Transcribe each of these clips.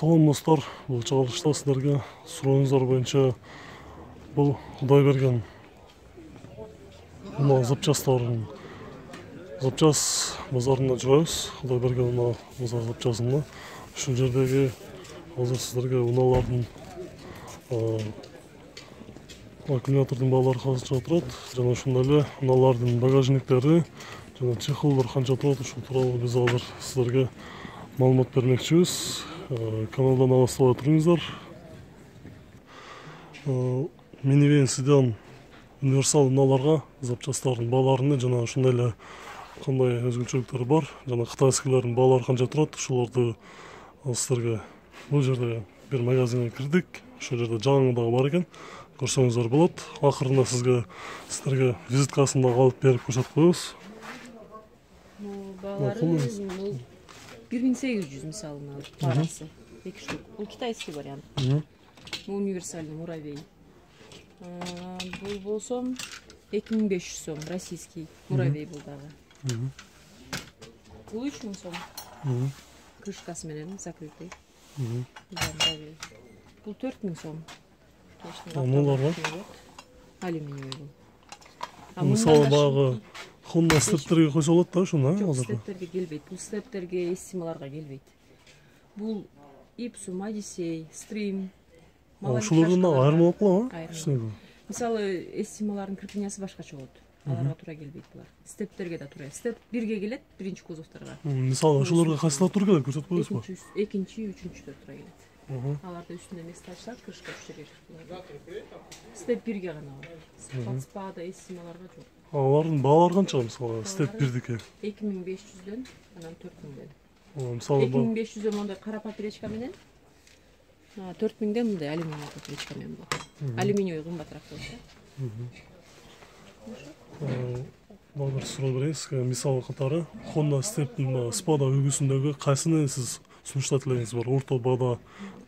Салам достар, бұл чыгарылышта сіздерге сурооңуздар боюнча бұл Кудай берген мына запчастарын запчас базарына жүрөбүз. Кудай берген мына базар запчасына ушул жердеги азыр сіздерге унаалардын аккумулятордун баалары канча турат жана ошондой эле унаалардын багажниктери жана чехолдор канча турат ушул тууралуу биз азыр сіздерге маалымат бермекчибиз. Каналдан алыстабай туруңуздар. Минивэн, седан, универсал унааларга запчастардын бааларыны жана ошондой эле кандай өзгөчөлүктөрү бар жана кытайскилердин баалары канча турат ушуларды сіздерге бул жерде бир магазинге кирдик. Ошол жерде жаңы дагы бар экен. Көрсөңүздөр болот. Акырында сіздерге визиткасын дагы алып берип көрсөтүп коебуз. Баалары 1800 мисалына парасы 2 штук. Бул китайский вариант. Бул универсальный муравей. Бул болсо 2500 сом, российский муравей бул дагы. Бул 3000 сом. Крышкасы менен закрытый. Бул 4000 сом. Аналар алюминиевый бул. Мисалы багы Honda стептерге койсо болот да ушуну, азыр. Стептерге келбейт. Бул стептерге, эстималарга келбейт. Бул Ipsum, Odyssey, Stream. Ушулардан айырма болуп калабы? Мисалы, эстималардын кирпинясы башкача болот. Аларга туура келбейт булар. Стептерге да туура. Степ 1ге келет, биринчи кузовторго. Мисалы, ошолорго кайсылар туура келет, көрсөтүп коесузбу? Экинчи, үчүнчүдө туура келет. Аларды үстүнө место ачылат, крышка түшүрөт. Степ 1ге гана бар. Патспада эстималарга жок. Алардын баалары канча мисалы степ 1дики? 2500дөн анан 4000ден. Мисалы 2500дөн мондай кара поперечка менен 4000ден мындай алюминий поперечка менен болот. Алюминий кымбатыраак болот. Багыр суроо берейин сизге. Мисалы катары Honda Step'тин Spada үлгүсүндөгү кайсыны сиз сунуштап элеңиз бар? Орто баада,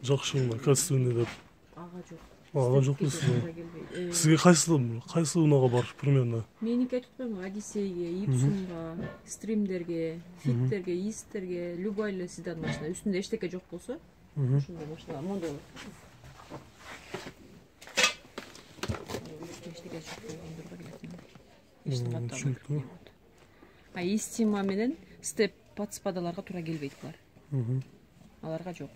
жакшы, качественный деп. Ага жок. Ага жок дейсизби? Сизге кайсы унага бар примерно? Меники айтып атпаймынбы? Одиссейге, Ipsumга, Streamдерге, Fitтерге, Eastтерге, любой эле седан машина үстүндө эчтеке жок болсо, ушундай машина мондой болот. Эчтеке жок болгондорго келет. Истима менен степ патспадаларга туура келбейт булар. Аларга жок.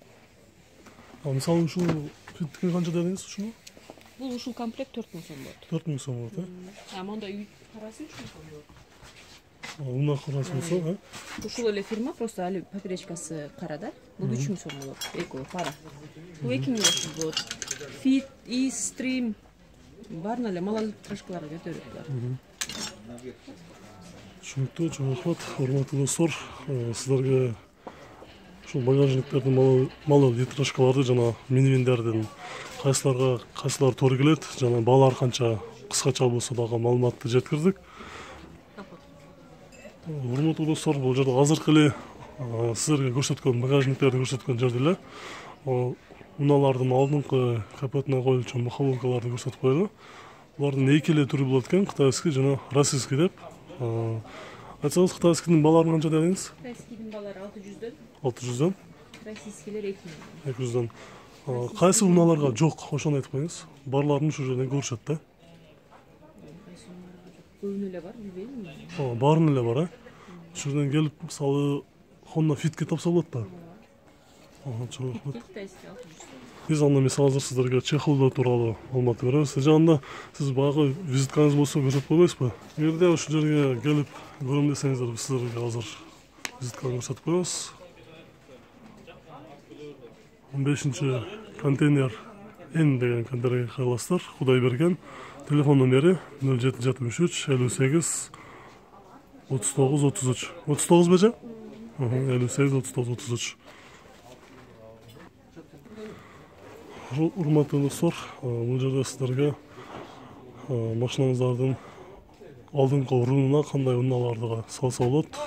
Мисалы ушул фитке канча дедиңиз ушуну? Бул ушул комплект 4000 сом болот. 4000 сом болот, э? Мондай үй карасы 3000 сом болот. Уна карасы болсо, Ушул эле фирма, просто поперечкасы кара да. Бул 3000 сом болот. Эко пара. Бул 2500 болот. Fit, East, Stream баарын эле малал крышкаларга көтөрүп булар. Түшүнүктүү, чоң рахмат. Урматтуу достор, сиздерге ушул багажниктердин малал литражкаларды жана минивендердин кайсылар туура келет жана баалары канча кыскача болсо дагы маалыматты жеткирдик. Урматтуу достор, бул жерде азыркы эле сиздерге көрсөткөн багажниктерди көрсөткөн жерде эле унаалардын алдыңкы капотуна коюлчу маховкаларды көрсөтүп койду. Булардын эки эле түрү болот экен, кытайский жана российский деп. Айтсаңыз, кытайскийдин баалары канча дедиңиз? Кытайскийдин баалары 600дөн. 600дөн? Российскийлер 200дөн. 200дөн. Кайсы унааларга жок, ошону айтып коюңуз. Барларын ушул жерден көрүшөт да? Көбүнө эле бар, билбейм. Баарын эле бар, э? Ушул жерден келип, мисалы, Honda Fit'ке тапса болот да? Чоң рахмат. Кытайский 600. Биз анда мисалы азыр сиздерге чехолдор тууралуу маалымат беребиз. Жагында сиз баягы визиткаңыз болсо көрсөтүп койбойсузбу? Эгерде ушул жерге келип көрөм десеңиздер, биз сиздерге азыр визитканы көрсөтүп коебуз. 15 контейнер Н деген контейнерге кагыласыздар. Кудай берген. Телефон номери 0773 58 39 33. 39 беже? 58 39 33. Урматтуу достор, бул жерде сиздерге машинаңыздардын алдыңкы орунуна кандай унааларды салса болот,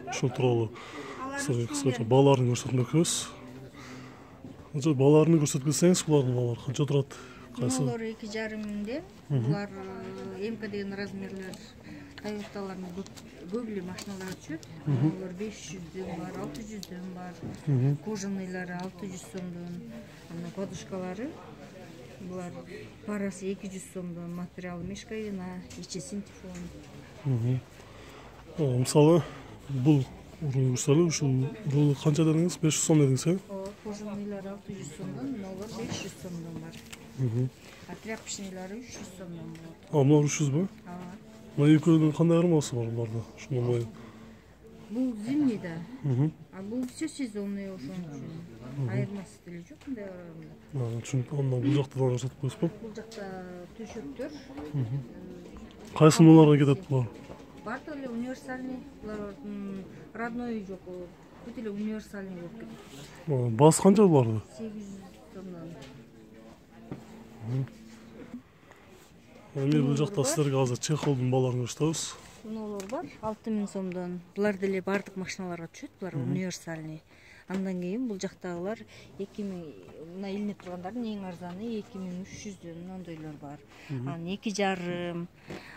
ушул тууралуу сиздерге кыскача бааларын көрсөтмөкчүбүз. Бааларын көрсөтүп кетсеңиз, булардын баалары канча турат? Булар 2,5 миңден. Булар МК деген размерлер Toyota'ların көп эле машиналар түшөт. Алар 500дөн бар, 600дөн бар. Кожаныйлары 600 сомдон, анан подушкалары булар парасы 200 сомдон, материал мешковина, ичи синтефон. Мисалы, бул урулуштары ушул урулу канча дедиңиз? 500 сом дедиңиз, э? Кожаныйлары 600 сомдон, алар 500 сомдон бар. А тряпочныйлары 300 сомдон болот. Мына 300 бу? Мына экөөнүн кандай айырмасы бар буларда? Ушуну мой. Бул зимний да. А бул все сезонный ошон үчүн. Айырмасы деле жок мындай аралыгында. Чүнүп, анда бул жакта да сатып коесузбу? Бул жакта төшөктөр. Кайсы муналарга кетет булар? Бар деле универсальный, булардын родной жок. Бүт эле универсальный болуп кетет. Баасы канча буларды? 800 сомдон. Эми бул жакта силерге азыр чехолдун бааларын көрсөтөбүз. Муналар бар 6000 сомдон. Булар деле бардык машиналарга түшөт, булар универсальный. Андан кийин бул жактагылар 2000, мына илинип тургандардын эң арзаны 2300дөн ондойлор бар. Анан 2,5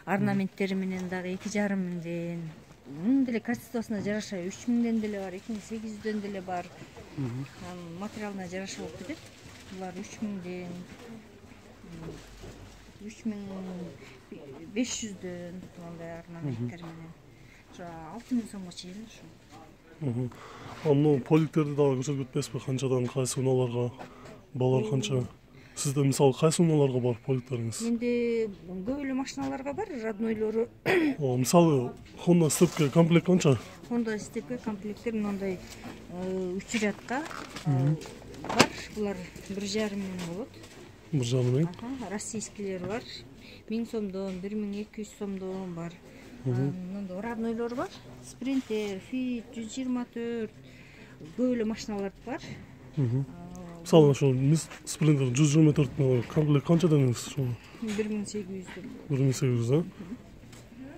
орнаменттери менен дагы 2,5 миңден. Мунун деле качествосуна жараша 3000ден деле бар, 2800дөн деле бар. Материалына жараша болуп кетет. Булар 3000ден 3500дөн мындай орнаменттер менен. Ошо 6000 сомго чейин ушу. Мына поликтерди дагы көрсөтүп кетпесизби? Канчадан кайсы унааларга баалар канча? Сизде мисалы кайсы унааларга бар поликтериңиз? Менде көп эле машиналарга бар, роднойлору. Мисалы Honda Step'ке комплект канча? Honda Step'ке комплекттер мындай 3 рядка бар. Булар 1,5 миң болот. 1,5 миң? Российскийлер бар. 1000 сомдон, 1200 сомдон бар. Мындай роднойлор бар. Sprinter, Fit 124 көп эле машиналар бар. Мисалы ошо Sprinter 124 комплект канча дедиңиз? 1800. 1800, э?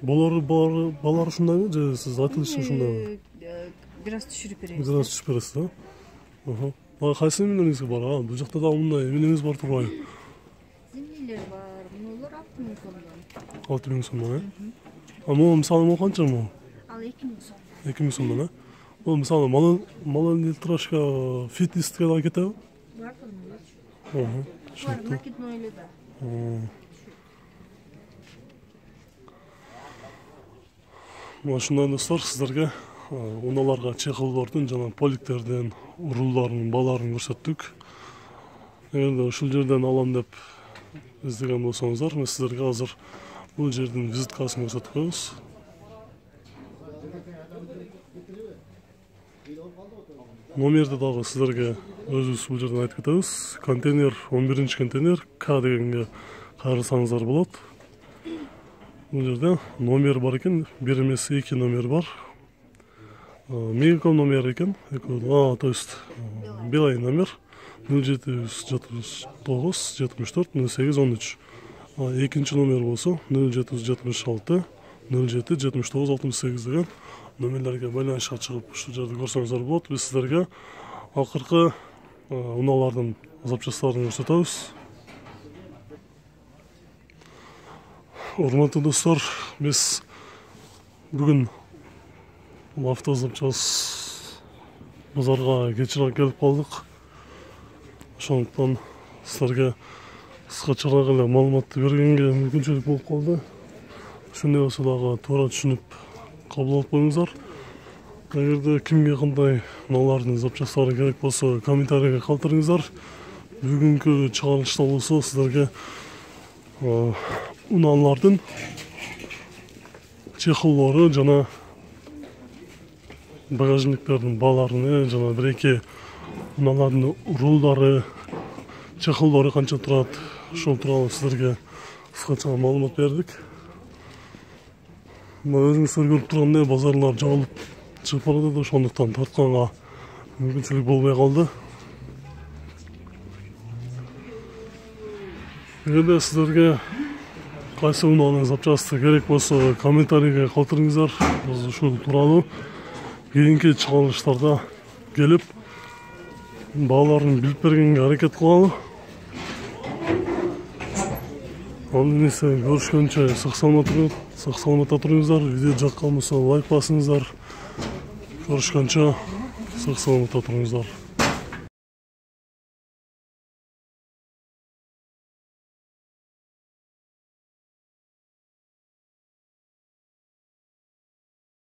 Баалары ушундайбы же сиз айтылышы ушундайбы? Бир аз түшүрүп беребиз. Бир аз түшүрүп бересиз, да? Кайсы эмнеңиз бар? Бул жакта да мындай эмнеңиз бар турбайбы? Зимнилер бар. Мунулар 6000 сомдон. 6000 сомдон, э? Могу мисалы канча могу? Ал 2000 сом. 2000 сомдон, э? Бул мисалы малолитражка фитнеске да кетеби? Бар да. Бар, накидной эле да. Ушундай достор, сиздерге унааларга чехолдордун жана поликтердин урулдарынын бааларын көрсөттүк. Эгерде ушул жерден алам деп издеген болсоңуздар, мен сиздерге азыр бул жердин визиткасын көрсөтүп коебуз. Номерди дагы сиздерге өзүбүз бул жерден айтып кетебиз. Контейнер 11-контейнер К дегенге кайрылсаңыздар болот. Бул жерде номер бар экен, бир эмес 2 номер бар. Мегаком номер экен, то есть Билайн номер 0779 74 08 13. Экинчи номер болсо 0776 07 79 68 деген номерлерге байланышка чыгып ушул жерде көрсөңүздөр болот. Биз сиздерге акыркы унаалардын запчасттарын көрсөтөбүз. Урматтуу достор, биз бүгүн автозапчас базарга кечирээк келип калдык. Ошондуктан сиздерге кыскачараак эле маалыматты бергенге мүмкүнчүлүк болуп калды. Ошондой болсо дагы туура түшүнүп кабыл алып коюңуздар. Эгерде кимге кандай унаалардын запчасттары керек болсо комментарийге калтырыңыздар. Бүгүнкү чыгарылышта болсо сиздерге унаалардын чехолдору жана багажниктердин бааларын жана бир-эки унаалардын урулдары, чехолдору канча турат, ошол тууралуу сиздерге кыскача маалымат бердик. Өзүңүздөр көрүп тургандай базарлар жабылып чыгып баратат, ошондуктан тартканга мүмкүнчүлүк болбой калды. Эгерде сиздерге кайсы унаанын запчасты керек болсо комментарийге калтырыңыздар. Биз ушул тууралуу кийинки чыгарылыштарда келип бааларын билип бергенге аракет кылалы. Аны нерсе көрүшкөнчө сак саламат болуңуз. сак саламатта туруңуздар. Видео жаккан болсо лайк басыңыздар. Көрүшкөнчө сак саламатта туруңуздар.